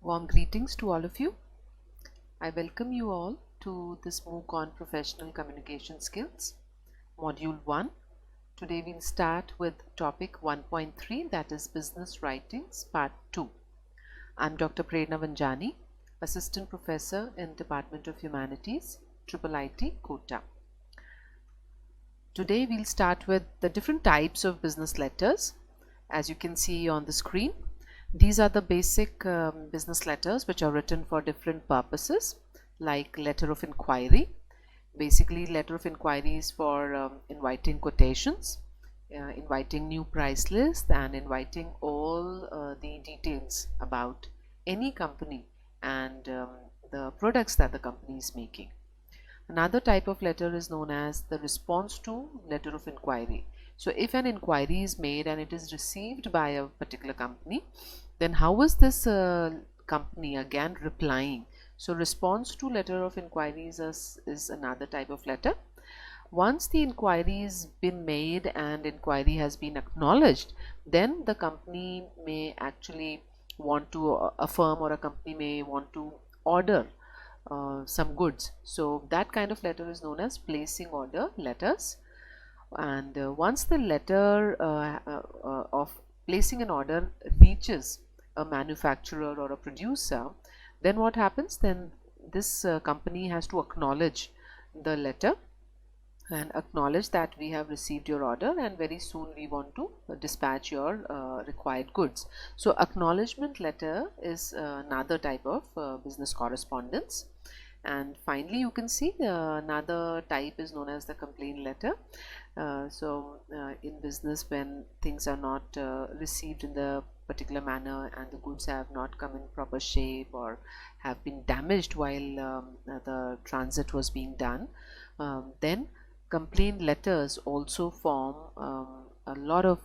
Warm greetings to all of you. I welcome you all to this MOOC on Professional Communication Skills, Module 1. Today we'll start with topic 1.3, that is Business Writings, Part 2. I'm Dr. Prerna Vanjani, Assistant Professor in Department of Humanities, IIIT, Kota. Today we'll start with the different types of business letters. As you can see on the screen, these are the basic business letters which are written for different purposes, like letter of inquiry. Basically, letter of inquiry is for inviting quotations, inviting new price list, and inviting all the details about any company and the products that the company is making. Another type of letter is known as the response to letter of inquiry. So if an inquiry is made and it is received by a particular company, then how is this company again replying? So response to letter of inquiry is another type of letter. Once the inquiry has been made and inquiry has been acknowledged, then the company may actually want to, a firm or a company may want to order some goods. So that kind of letter is known as placing order letters. And once the letter of placing an order reaches a manufacturer or a producer, then what happens? Then this company has to acknowledge the letter and acknowledge that we have received your order and very soon we want to dispatch your required goods. So acknowledgement letter is another type of business correspondence. And finally, you can see another type is known as the complaint letter. In business, when things are not received in the particular manner and the goods have not come in proper shape or have been damaged while the transit was being done, then complaint letters also form a lot of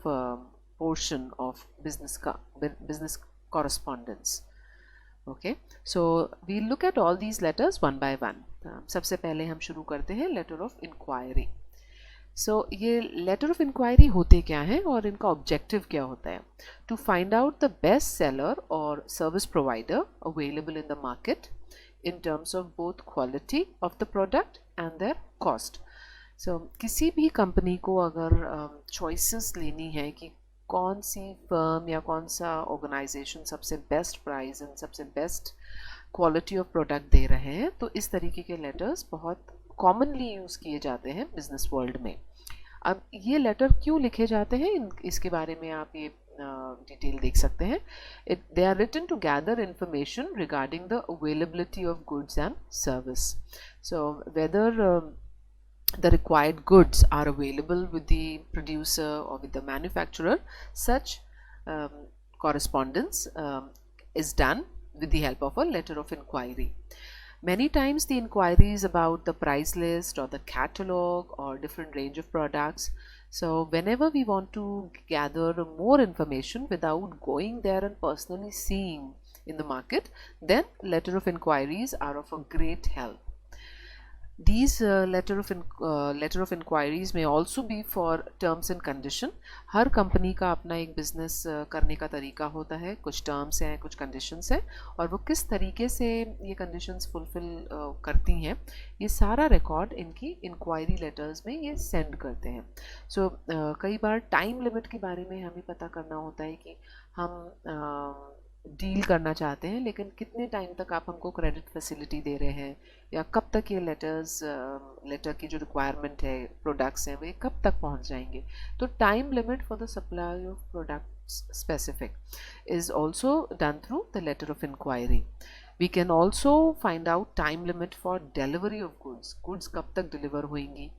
portion of business correspondence. Okay, so we look at all these letters one by one. सबसे पहले हम शुरू करते हैं letter of inquiry. सो ये letter of inquiry होते क्या हैं और इनका ऑब्जेक्टिव क्या होता है? To find out the best seller और service provider available in the market in terms of both quality of the product and their cost. So किसी भी कंपनी को अगर चॉइसेस लेनी है कि कौन सी फर्म या कौन सा ऑर्गेनाइजेशन सबसे बेस्ट प्राइस एंड सबसे बेस्ट क्वालिटी ऑफ प्रोडक्ट दे रहे हैं, तो इस तरीके के लेटर्स बहुत कॉमनली यूज़ किए जाते हैं बिजनेस वर्ल्ड में. अब ये लेटर क्यों लिखे जाते हैं, इसके बारे में आप ये डिटेल देख सकते हैं. They are written to gather information regarding the availability of goods and service. So whether the required goods are available with the producer or with the manufacturer, such correspondence is done with the help of a letter of inquiry. Many times the inquiry is about the price list or the catalog or different range of products. So whenever we want to gather more information without going there and personally seeing in the market, then letter of inquiries are of a great help. These letter of inquiries may also be for terms and condition. Her company का अपना एक business करने का तरीका होता है, कुछ terms हैं, कुछ कंडीशंस हैं, और वो किस तरीके से ये कंडीशंस फुलफिल करती हैं, ये सारा रिकॉर्ड इनकी इंक्वायरी लेटर्स में ये सेंड करते हैं. सो कई बार टाइम लिमिट के बारे में हमें पता करना होता है कि हम डील करना चाहते हैं, लेकिन कितने टाइम तक आप हमको क्रेडिट फैसिलिटी दे रहे हैं, या कब तक ये लेटर की जो रिक्वायरमेंट है, प्रोडक्ट्स हैं, वे कब तक पहुंच जाएंगे. तो time limit for the supply of products specific is also done through the letter of inquiry. We can also find out time limit for delivery of goods. Goods कब तक डिलीवर होंगी.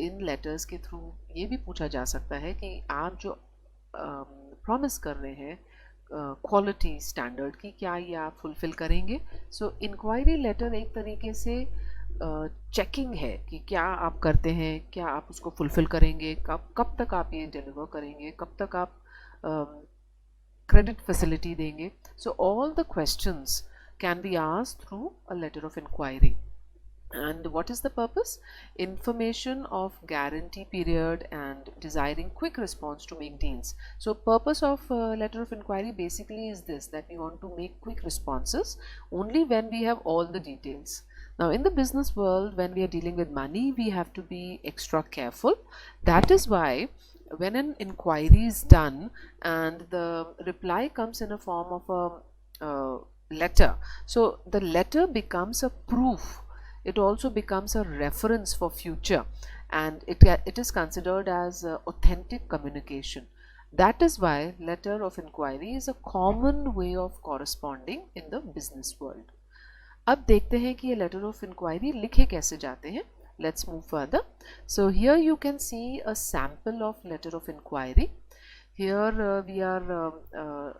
इन लेटर्स के थ्रू ये भी पूछा जा सकता है कि आप जो प्रॉमिस कर रहे हैं क्वालिटी स्टैंडर्ड की, क्या ये आप फुलफ़िल करेंगे. सो इंक्वायरी लेटर एक तरीके से चेकिंग है कि क्या आप करते हैं, क्या आप उसको फुलफ़िल करेंगे, कब तक आप ये डिलीवर करेंगे, कब तक आप क्रेडिट फैसिलिटी देंगे. So all the questions can be asked through a letter of inquiry. And what is the purpose? Information of guarantee period and desiring quick response to make deals. So purpose of letter of inquiry basically is this, that we want to make quick responses only when we have all the details. Now in the business world, when we are dealing with money, we have to be extra careful. That is why when an inquiry is done and the reply comes in a form of a letter, so the letter becomes a proof. It also becomes a reference for future, and it is considered as authentic communication. That is why letter of inquiry is a common way of corresponding in the business world. अब देखते हैं कि ये letter of inquiry लिखे कैसे जाते हैं. Let's move further. So here you can see a sample of letter of inquiry. Here we are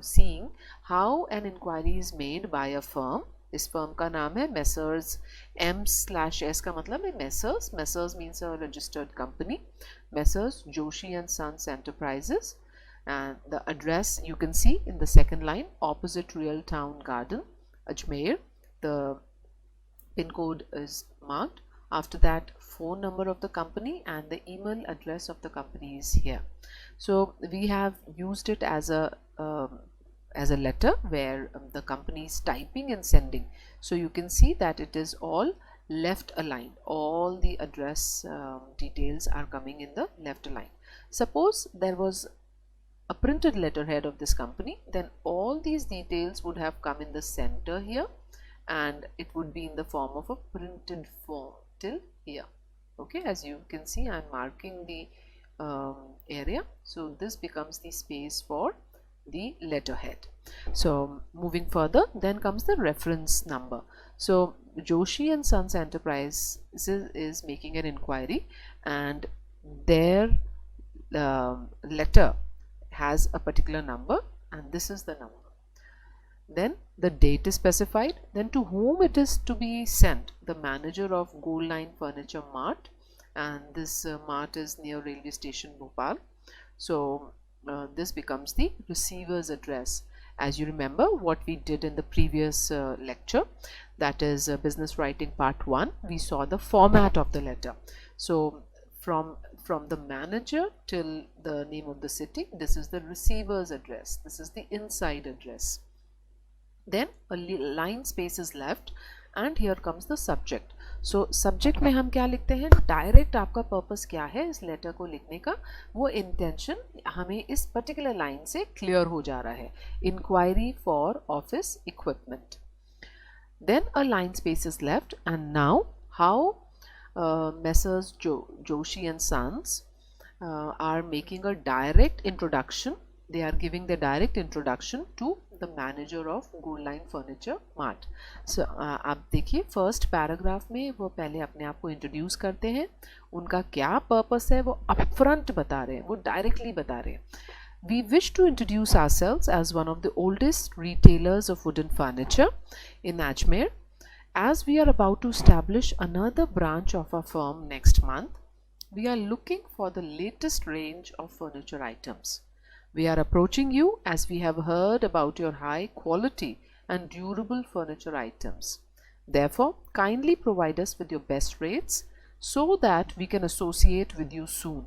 seeing how an inquiry is made by a firm. इस फर्म का नाम है Messrs M/S का मतलब है Messrs. Messrs means a registered company. Messrs Joshi and Sons Enterprises, and the address you can see in the second line, opposite Real Town Garden, Ajmer. The pin code is marked. After that, phone number of the company and the email address of the company is here. So we have used it as a letter where the company is typing and sending. So you can see that it is all left aligned. All the address details are coming in the left aligned. Suppose there was a printed letterhead of this company, then all these details would have come in the center here, and it would be in the form of a printed form till here. Okay, as you can see, I am marking the area. So this becomes the space for the letterhead. So moving further, then comes the reference number. So Joshi and Sons Enterprise is making an inquiry, and their letter has a particular number, and this is the number. Then the date is specified, then to whom it is to be sent. The manager of Gold Line Furniture Mart, and this mart is near railway station Bhopal. So this becomes the receiver's address. As you remember what we did in the previous lecture, that is business writing part 1, we saw the format of the letter. So from the manager till the name of the city, this is the receiver's address, this is the inside address. Then a line space is left, and here comes the subject. So subject में हम क्या लिखते हैं? Direct आपका purpose क्या है इस letter को लिखने का, वो इंटेंशन हमें इस पर्टिकुलर लाइन से क्लियर हो जा रहा है. Inquiry for office equipment. Then a line space is left, and now how Messrs Joshi and Sons are making a direct introduction. They are giving the direct introduction to the manager of Gold Line Furniture Mart. So आप देखिए first paragraph में वो पहले अपने आप को introduce करते हैं, उनका क्या पर्पस है वो अपफ्रंट बता रहे हैं, वो डायरेक्टली बता रहे हैं. We wish to introduce ourselves as one of the oldest retailers of wooden furniture in Ajmer. As we are about to establish another branch of our firm next month, we are looking for the latest range of furniture items. We are approaching you as we have heard about your high quality and durable furniture items. Therefore, kindly provide us with your best rates so that we can associate with you soon.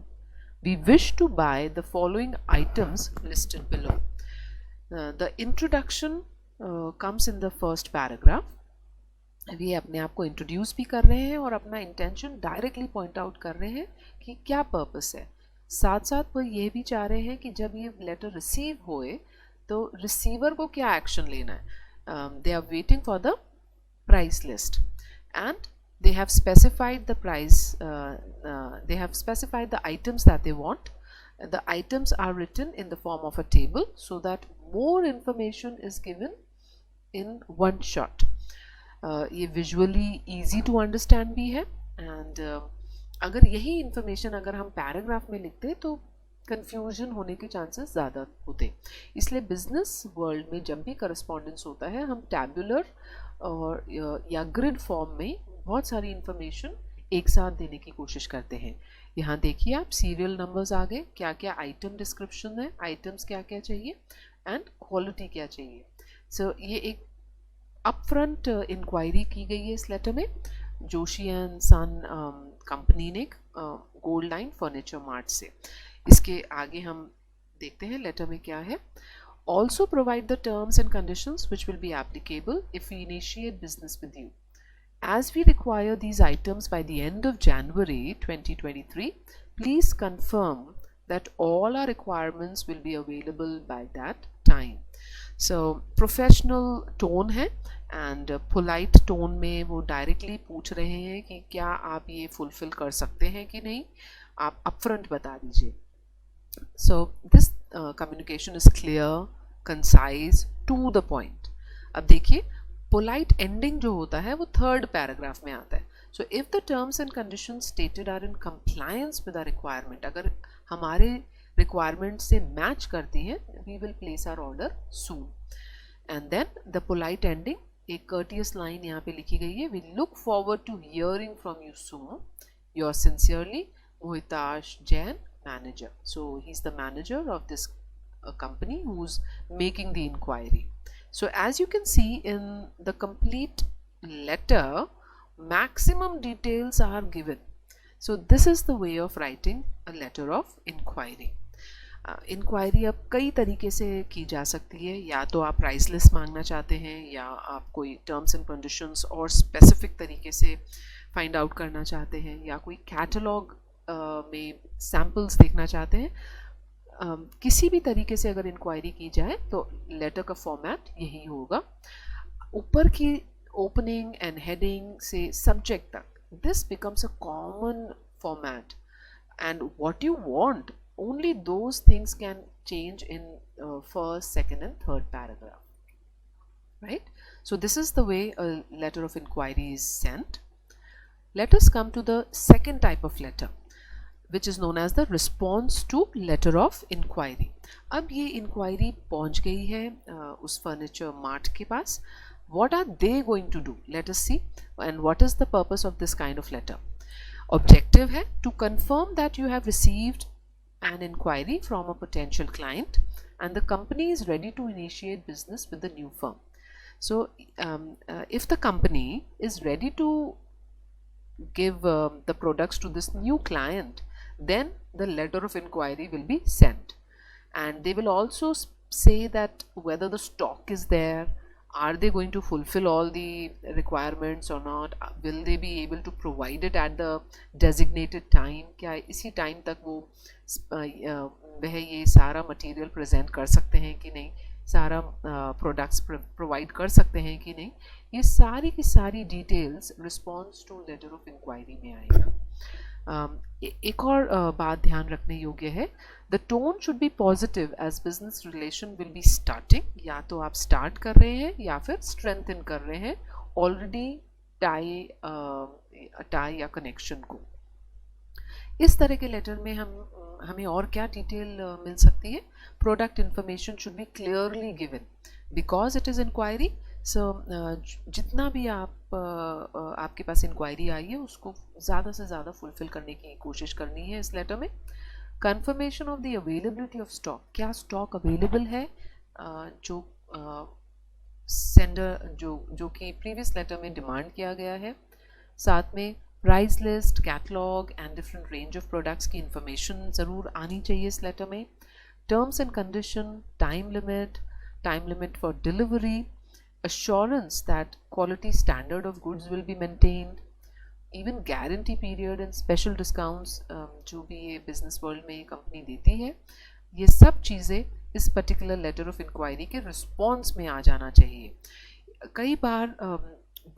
We wish to buy the following items listed below. The introduction comes in the first paragraph. वे अपने आप को introduce भी कर रहे हैं और अपना intention directly point out कर रहे हैं कि क्या पर्पस है. साथ साथ वो ये भी चाह रहे हैं कि जब ये लेटर रिसीव होए तो रिसीवर को क्या एक्शन लेना है. They are waiting for the price list, and they have specified the price, they have specified the items that they want. The items are written in the form of a table so that more information is given in one shot. ये visually easy to understand भी है, and अगर यही information अगर हम paragraph में लिखते तो confusion होने के chances ज़्यादा होते. इसलिए business world में जब भी correspondence होता है हम tabular और या grid form में बहुत सारी इंफॉर्मेशन एक साथ देने की कोशिश करते हैं. यहाँ देखिए आप सीरियल नंबर्स आ गए, क्या क्या आइटम डिस्क्रिप्शन है, आइटम्स क्या क्या चाहिए एंड क्वालिटी क्या चाहिए. सो ये एक अपफ्रंट इंक्वायरी की गई है इस लेटर में. जोशी एंड सन कंपनी ने गोल्ड लाइन फर्नीचर मार्ट से। इसके आगे हम देखते हैं लेटर में क्या है। Also provide the terms and conditions which will be applicable if we initiate business with you. As we require these items by the end of January 2023, please confirm that all our requirements will be available by that time. So professional tone है and polite tone में वो directly पूछ रहे हैं कि क्या आप ये fulfill कर सकते हैं कि नहीं, आप upfront बता दीजिए। So this communication is clear, concise, to the point. अब देखिए polite ending जो होता है वो third paragraph में आता है। So if the terms and conditions stated are in compliance with our requirement, अगर हमारे requirement से match करती हैं, we will place our order soon. And then the polite ending, एक courteous line यहाँ पे लिखी गई है, we look forward to hearing from you soon. Yours sincerely, Mohitash Jain, manager. So he's the manager of this company who's making the inquiry. So as you can see in the complete letter, maximum details are given. So this is the way of writing a letter of inquiry. Inquiry अब कई तरीके से की जा सकती है, या तो आप प्राइस लिस्ट मांगना चाहते हैं, या आप कोई टर्म्स एंड कंडीशंस और स्पेसिफिक तरीके से फाइंड आउट करना चाहते हैं, या कोई कैटलॉग में सैम्पल्स देखना चाहते हैं। किसी भी तरीके से अगर इंक्वायरी की जाए तो लेटर का फॉर्मेट यही होगा। ऊपर की ओपनिंग एंड हेडिंग से सब्जेक्ट तक, this becomes a common format, and what you want, only those things can change in first, second and third paragraph, right? So this is the way a letter of inquiry is sent. Let us come to the second type of letter, which is known as the response to letter of inquiry. अब ये inquiry पहुंच गई है उस furniture mart के पास। What are they going to do? Let us see. And what is the purpose of this kind of letter? Objective है to confirm that you have received an inquiry from a potential client and the company is ready to initiate business with the new firm. So if the company is ready to give the products to this new client, then the letter of inquiry will be sent, and they will also say that whether the stock is there, are they going to fulfill all the requirements or not, will they be able to provide it at the designated time, क्या इसी time तक वो वह ये सारा material present कर सकते हैं कि नहीं, सारा प्रोडक्ट्स प्रोवाइड कर सकते हैं कि नहीं, ये सारी की सारी details response to letter of inquiry में आएगा। एक और बात ध्यान रखने योग्य है, the tone should be positive as business relation will be starting, या तो आप स्टार्ट कर रहे हैं या फिर स्ट्रेंथन कर रहे हैं ऑलरेडी टाई या कनेक्शन को। इस तरह के लेटर में हमें और क्या डिटेल मिल सकती है? Product information should be clearly given because it is enquiry. So जितना भी आपके पास इंक्वायरी आई है उसको ज़्यादा से ज़्यादा फुलफिल करने की कोशिश करनी है इस लेटर में। Confirmation of the availability of stock, क्या स्टॉक अवेलेबल है जो सेंडर जो कि प्रीवियस लेटर में डिमांड किया गया है। साथ में price list, catalogue and different range of products की इंफॉर्मेशन ज़रूर आनी चाहिए इस लेटर में। Terms and condition, time limit for delivery, assurance that quality standard of goods will be maintained, even guarantee period and special discounts जो भी ये business world में ये कंपनी देती है, ये सब चीज़ें इस पर्टिकुलर लेटर ऑफ इंक्वायरी के रिस्पॉन्स में आ जाना चाहिए। कई बार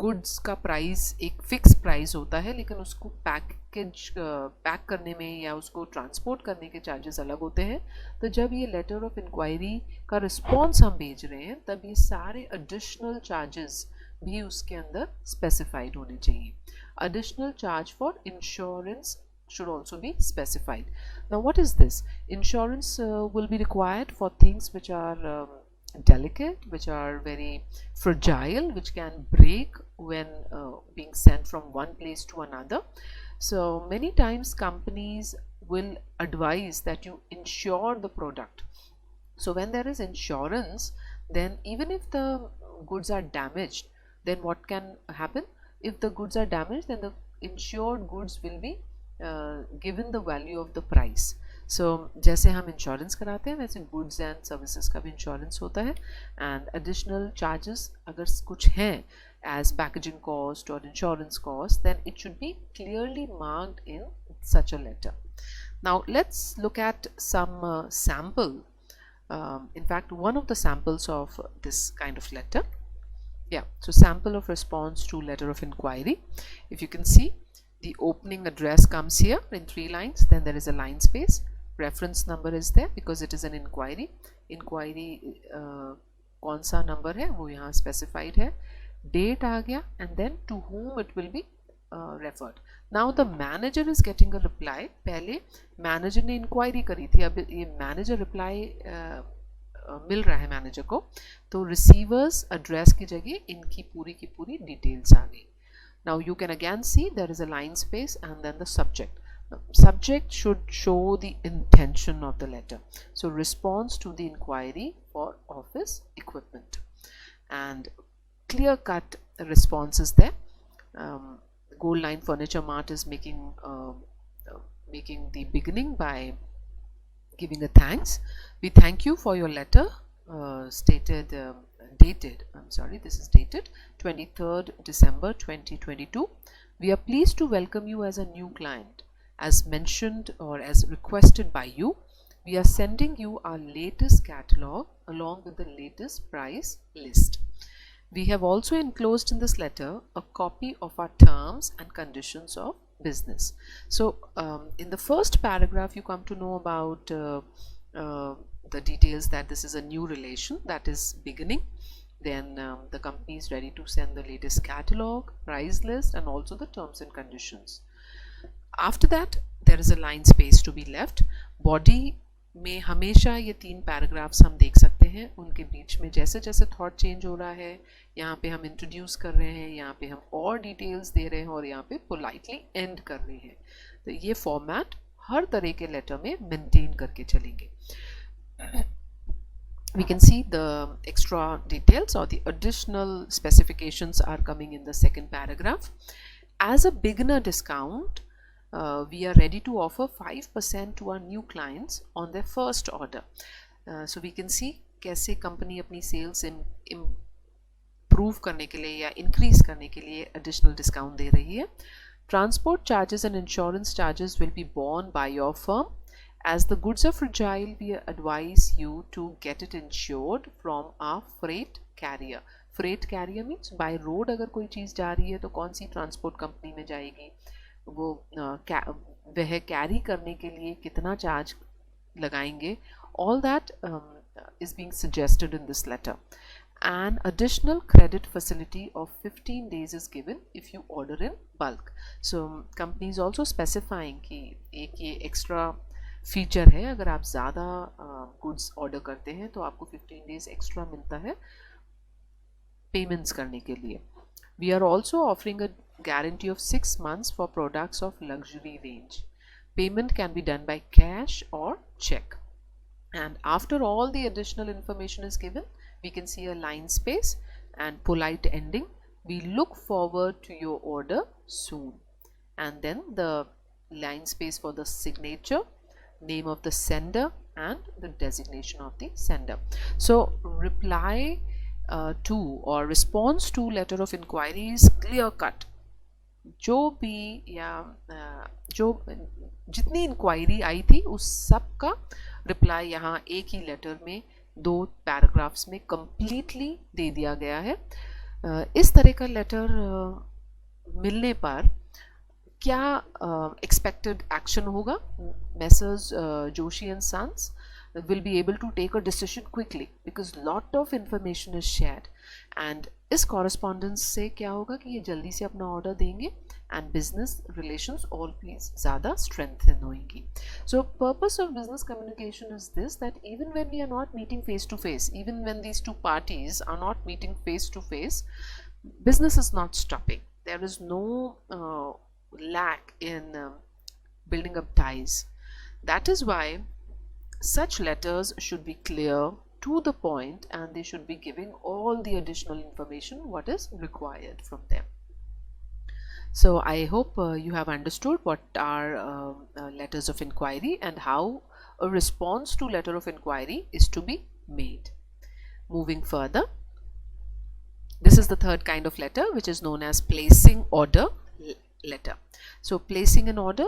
गुड्स का प्राइस एक फिक्स प्राइस होता है, लेकिन उसको पैक करने में या उसको ट्रांसपोर्ट करने के चार्जेस अलग होते हैं। तो जब ये लेटर ऑफ इंक्वायरी का रिस्पॉन्स हम भेज रहे हैं तब ये सारे एडिशनल चार्जेस भी उसके अंदर स्पेसिफाइड होने चाहिए। Additional charge for insurance should also be specified. Now what is this? Insurance will be required for things which are delicate, which are very fragile, which can break when being sent from one place to another. So many times companies will advise that you insure the product. So when there is insurance, then even if the goods are damaged, then what can happen? if the goods are damaged, then the insured goods will be given the value of the price. So जैसे हम insurance कराते हैं वैसे goods and services का भी insurance होता है, and additional charges अगर कुछ हैं as packaging cost or insurance cost, then it should be clearly marked in such a letter. Now let's look at some sample, in fact one of the samples of this kind of letter. Yeah, so sample of response to letter of inquiry. If you can see, the opening address comes here in 3 lines, then there is a line space, reference number is there because it is an inquiry. Inquiry कौन सा number है वो यहाँ specified है, date आ गया, and then to whom it will be referred. Now the manager is getting a reply. पहले manager ने inquiry करी थी, अब ये manager reply मिल रहा है मैनेजर को, तो receivers address की जगह इनकी पूरी की पूरी details आ गई. Now you can again see there is a line space and then the subject. The subject should show the intention of the letter. So response to the inquiry for office equipment, and clear cut responses there. Gold Line Furniture Mart is making the beginning by giving a thanks. We thank you for your letter dated, I'm sorry, this is dated 23rd December 2022. We are pleased to welcome you as a new client. As mentioned or as requested by you, we are sending you our latest catalog along with the latest price list. We have also enclosed in this letter a copy of our terms and conditions of business. So in the first paragraph you come to know about the details that this is a new relation that is beginning. Then the company is ready to send the latest catalog, price list, and also the terms and conditions. After that there is a line space to be left. Body में हमेशा ये 3 paragraphs हम देख सकते हैं, उनके बीच में जैसे जैसे थॉट चेंज हो रहा है, यहाँ पे हम इंट्रोड्यूस कर रहे हैं, यहाँ पे हम और डिटेल्स दे रहे हैं और यहाँ पे पोलाइटली एंड कर रहे हैं. तो ये फॉर्मेट हर तरह के लेटर में मेंटेन करके चलेंगे. We can see the extra details or the additional specifications are coming in the second paragraph. As a beginner discount, we are ready to offer 5% to our new clients on their first order. So we can see कैसे company अपनी sales improve करने के लिए या increase करने के लिए additional discount दे रही है. Transport charges and insurance charges will be borne by your firm. As the goods are fragile, we advise you to get it insured from our freight carrier. Freight carrier means by road अगर कोई चीज़ जा रही है तो कौन सी transport company में जाएगी, वो वह कैरी करने के लिए कितना चार्ज लगाएंगे. All that is being suggested in this letter. An additional credit facility of 15 days is given if you order in bulk. So company is also specifying कि एक ये extra फीचर है, अगर आप ज़्यादा गुड्स ऑर्डर करते हैं तो आपको 15 डेज एक्स्ट्रा मिलता है पेमेंट्स करने के लिए. We are also offering a guarantee of 6 months for products of luxury range. Payment can be done by cash और cheque. And after all the additional information is given, we can see a line space and polite ending. We look forward to your order soon. And then the line space for the signature, name of the sender and the designation of the sender. So reply to or response to letter of inquiry is clear cut. जो भी या जो जितनी inquiry आई थी उस सब का reply यहाँ एक ही लेटर में 2 पैराग्राफ्स में completely दे दिया गया है. इस तरह का लेटर मिलने पर क्या expected action होगा? Messrs. Joshi and Sons will be able to take a decision quickly because lot of information is shared, and इस correspondence से क्या होगा कि ये जल्दी से अपना order देंगे and business relations all भी ज़्यादा strengthen होंगी. So purpose of business communication is this, that even when we are not meeting face to face, even when these two parties are not meeting face to face, business is not stopping. There is no lack in building up ties. That is why such letters should be clear, to the point, and they should be giving all the additional information what is required from them. So I hope you have understood what are letters of inquiry and how a response to letter of inquiry is to be made. Moving further, this is the third kind of letter, which is known as placing order letter. So placing an order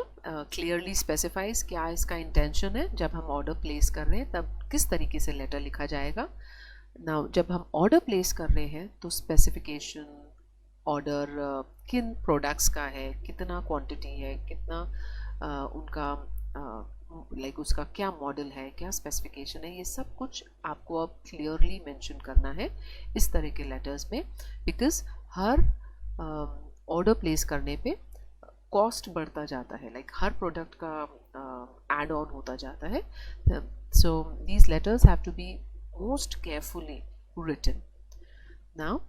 clearly specifies क्या इसका intention है. जब हम order place कर रहे हैं तब किस तरीके से letter लिखा जाएगा. Now जब हम order place कर रहे हैं तो specification order किन products का है, कितना quantity है, कितना उनका लाइक उसका क्या मॉडल है, क्या स्पेसिफिकेशन है, ये सब कुछ आपको अब क्लियरली मेंशन करना है इस तरह के लेटर्स में, बिकॉज हर ऑर्डर प्लेस करने पे कॉस्ट बढ़ता जाता है, लाइक हर प्रोडक्ट का एड ऑन होता जाता है. So these letters have to be most carefully written. Now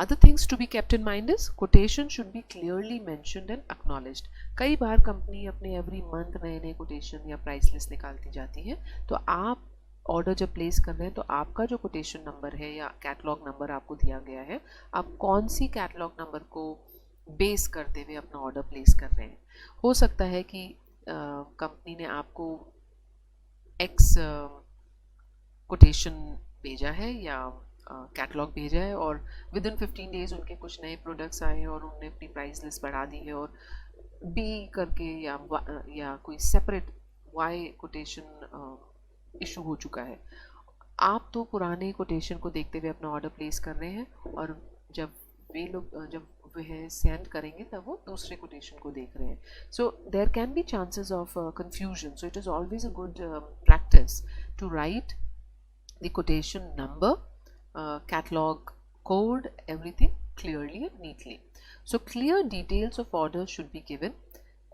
other things to be kept in mind is quotation should be clearly mentioned and acknowledged. कई बार कंपनी अपने एवरी मंथ नए नए quotation या price list निकालती जाती है, तो आप ऑर्डर जब प्लेस कर रहे हैं तो आपका जो कोटेशन नंबर है या कैटलॉग नंबर आपको दिया गया है, आप कौन सी कैटलॉग नंबर को बेस करते हुए अपना ऑर्डर प्लेस कर रहे हैं. हो सकता है कि कंपनी ने आपको एक्स कोटेशन भेजा है या कैटलॉग भेजा है और विद इन 15 डेज उनके कुछ नए प्रोडक्ट्स आए हैं और उन्होंने अपनी प्राइस लिस्ट बढ़ा दी है और बी करके या कोई सेपरेट वाई कोटेशन इशू हो चुका है. आप तो पुराने कोटेशन को देखते हुए अपना ऑर्डर प्लेस कर रहे हैं और जब वह सेंड करेंगे तब वो दूसरे कोटेशन को देख रहे हैं. So there can be chances of confusion. So it is always a good practice to write the quotation number, catalog code, everything clearly and neatly. So clear details of order should be given.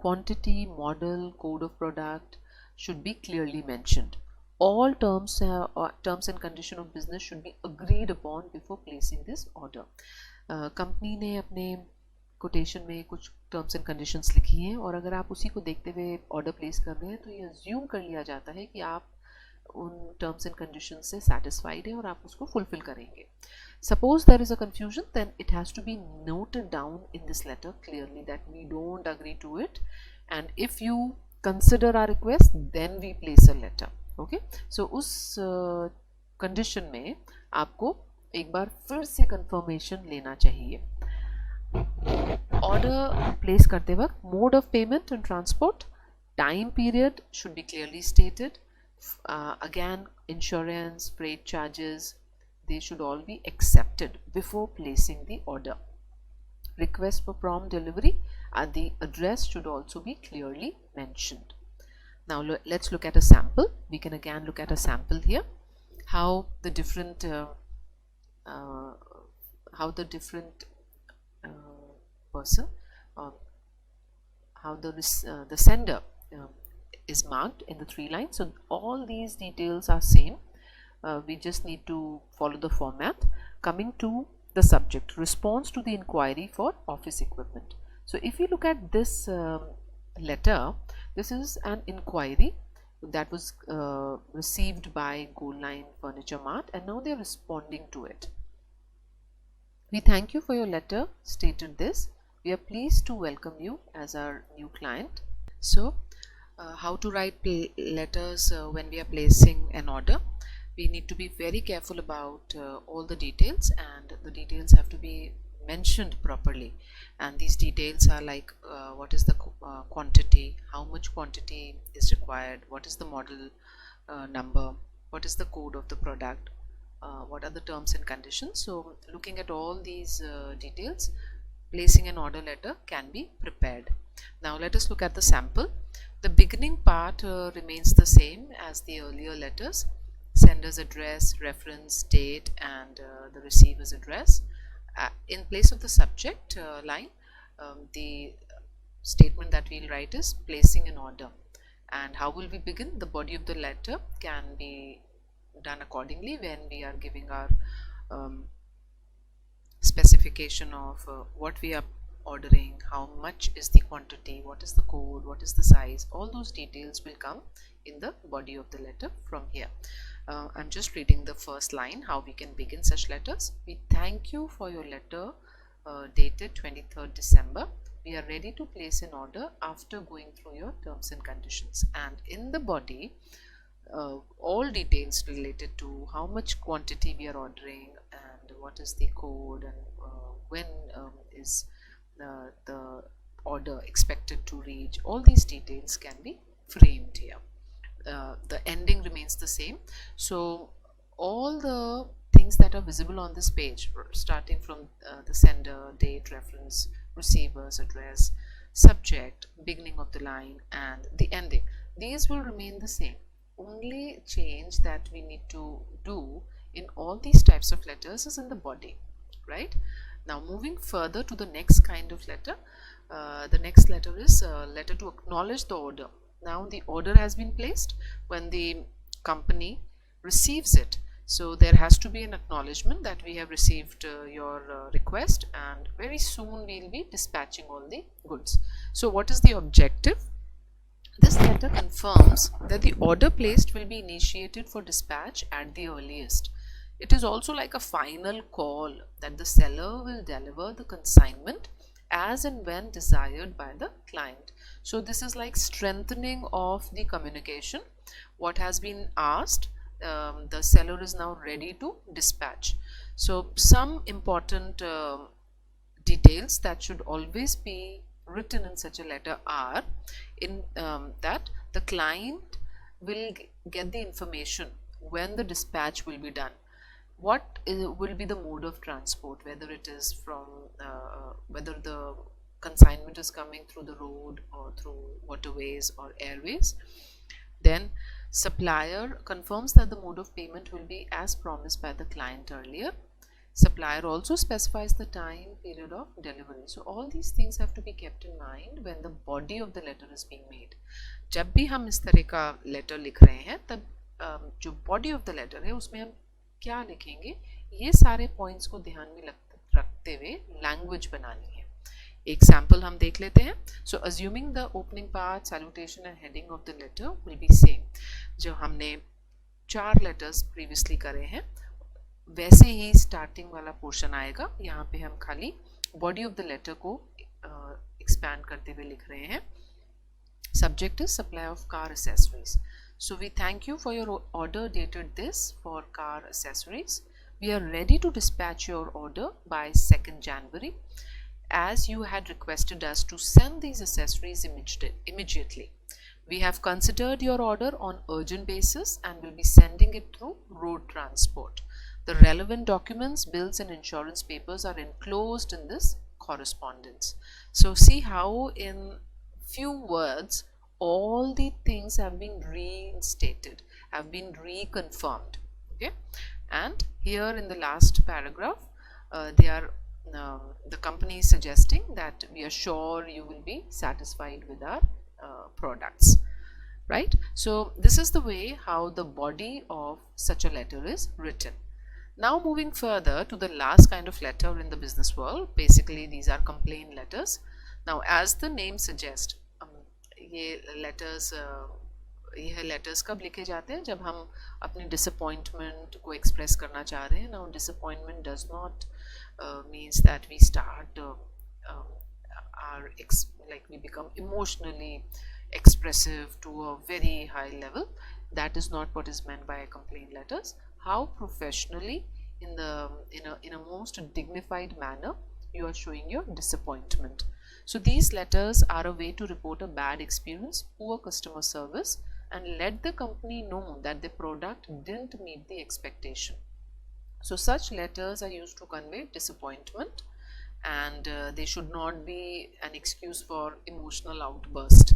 Quantity, model, code of product should be clearly mentioned. All terms and condition of business should be agreed upon before placing this order. Company ने अपने quotation में कुछ terms and conditions लिखी हैं और अगर आप उसी को देखते हुए ऑर्डर प्लेस कर रहे हैं तो ये अज्यूम कर लिया जाता है कि आप उन टर्म्स एंड कंडीशन से सेटिस्फाइड है और आप उसको फुलफिल करेंगे. Suppose there is a confusion, then it has to be noted down in this letter clearly that we don't agree to it, and if you consider our request then we place a letter. Okay, so उस condition में आपको एक बार फिर से confirmation लेना चाहिए. Order place करते वक्त mode of payment and transport, time period should be clearly stated. Again, insurance, freight charges, they should all be accepted before placing the order. Request for prompt delivery and the address should also be clearly mentioned. Now let's look at a sample. We can again look at a sample here, how the different person, how the sender is marked in the 3 lines. So all these details are same. We just need to follow the format. Coming to the subject, response to the inquiry for office equipment. So if you look at this letter, this is an inquiry that was received by Goldline Furniture Mart, and now they are responding to it. We thank you for your letter stated this. We are pleased to welcome you as our new client. So how to write letters when we are placing an order. We need to be very careful about all the details, and the details have to be mentioned properly. And these details are like what is the quantity, how much quantity is required, what is the model number, what is the code of the product, what are the terms and conditions. So looking at all these details, placing an order letter can be prepared. Now let us look at the sample. The beginning part remains the same as the earlier letters: sender's address, reference, date, and the receiver's address. In place of the subject line, the statement that we'll write is placing an order. And how will we begin? The body of the letter can be done accordingly when we are giving our specification of what we are ordering, how much is the quantity, what is the code, what is the size. All those details will come in the body of the letter from here. I'm just reading the first line, how we can begin such letters. We thank you for your letter dated 23rd December. we are ready to place an order after going through your terms and conditions. And in the body, all details related to how much quantity we are ordering and what is the code and when is the order expected to reach, all these details can be framed here. The ending remains the same. So all the things that are visible on this page, starting from the sender, date, reference, receiver's address, subject, beginning of the line, and the ending, these will remain the same. Only change that we need to do in all these types of letters is in the body, right? Now moving further to the next kind of letter, the next letter is letter to acknowledge the order. Now the order has been placed. When the company receives it, so there has to be an acknowledgement that we have received your request, and very soon we will be dispatching all the goods. So what is the objective? This letter confirms that the order placed will be initiated for dispatch at the earliest. It is also like a final call that the seller will deliver the consignment as and when desired by the client. So this is like strengthening of the communication. What has been asked, the seller is now ready to dispatch. So some important details that should always be written in such a letter are in that the client will get the information when the dispatch will be done, what will be the mode of transport, whether it is from whether the consignment is coming through the road or through waterways or airways. Then supplier confirms that the mode of payment will be as promised by the client earlier. Supplier also specifies the time period of delivery. So all these things have to be kept in mind when the body of the letter is being made. जब भी हम इस तरह का letter लिख रहे हैं, तब जो body of the letter है उसमें हम क्या लिखेंगे, ये सारे points को ध्यान में रखते हुए language बनानी है. एक sample हम देख लेते हैं. So assuming the opening part, salutation and heading of the letter will be same. जो हमने 4 letters previously करे हैं, वैसे ही स्टार्टिंग वाला पोर्शन आएगा. यहाँ पे हम खाली बॉडी ऑफ द लेटर को एक्सपैंड करते हुए लिख रहे हैं. Subject is supply of car accessories. So we thank you for your order dated this for car accessories. We are ready to dispatch your order by 2nd January as you had requested us to send these accessories immediately. We have considered your order on urgent basis and will be sending it through road transport. The relevant documents, bills and insurance papers are enclosed in this correspondence. So see how in few words all the things have been reinstated, have been reconfirmed. Okay, and here in the last paragraph the company is suggesting that we are sure you will be satisfied with our products, right? So this is the way how the body of such a letter is written. Now moving further to the last kind of letter in the business world, basically these are complaint letters. Now as the name suggests, ये letters कब लिखे जाते हैं, जब हम अपनी disappointment को express करना चाह रहे हैं. Now disappointment does not means that we start we become emotionally expressive to a very high level. That is not what is meant by complaint letters. How professionally, in a most dignified manner, you are showing your disappointment. So these letters are a way to report a bad experience, poor customer service, and let the company know that the product didn't meet the expectation. So such letters are used to convey disappointment, and they should not be an excuse for emotional outburst.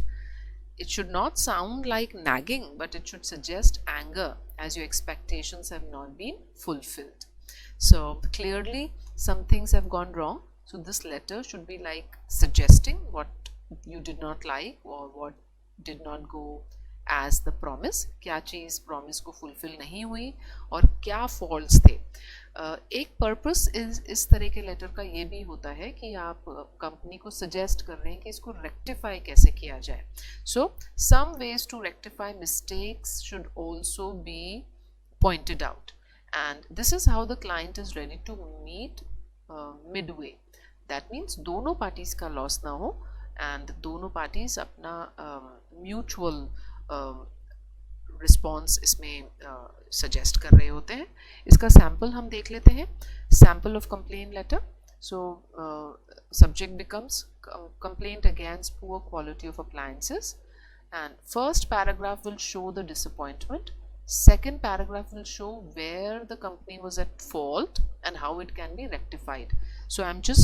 It should not sound like nagging, but it should suggest anger as your expectations have not been fulfilled. So clearly some things have gone wrong. So this letter should be like suggesting what you did not like or what did not go as the promise. क्या चीज़ promise को fulfill नहीं हुई और क्या faults थे. एक purpose इस तरह के लेटर का ये भी होता है कि आप कंपनी को सजेस्ट कर रहे हैं कि इसको रेक्टिफाई कैसे किया जाए. So some ways to rectify mistakes should also be pointed out, and this is how the client is ready to meet midway, that means दोनों पार्टीज का लॉस ना हो एंड दोनों पार्टीज अपना म्यूचुअल रिस्पॉन्स इसमें सजेस्ट कर रहे होते हैं. इसका सैम्पल हम देख लेते हैं. Sample of complain letter. So subject becomes complaint against poor quality of appliances, and first paragraph will show the disappointment, second paragraph will show where the company was at fault and how it can be rectified. So I'm just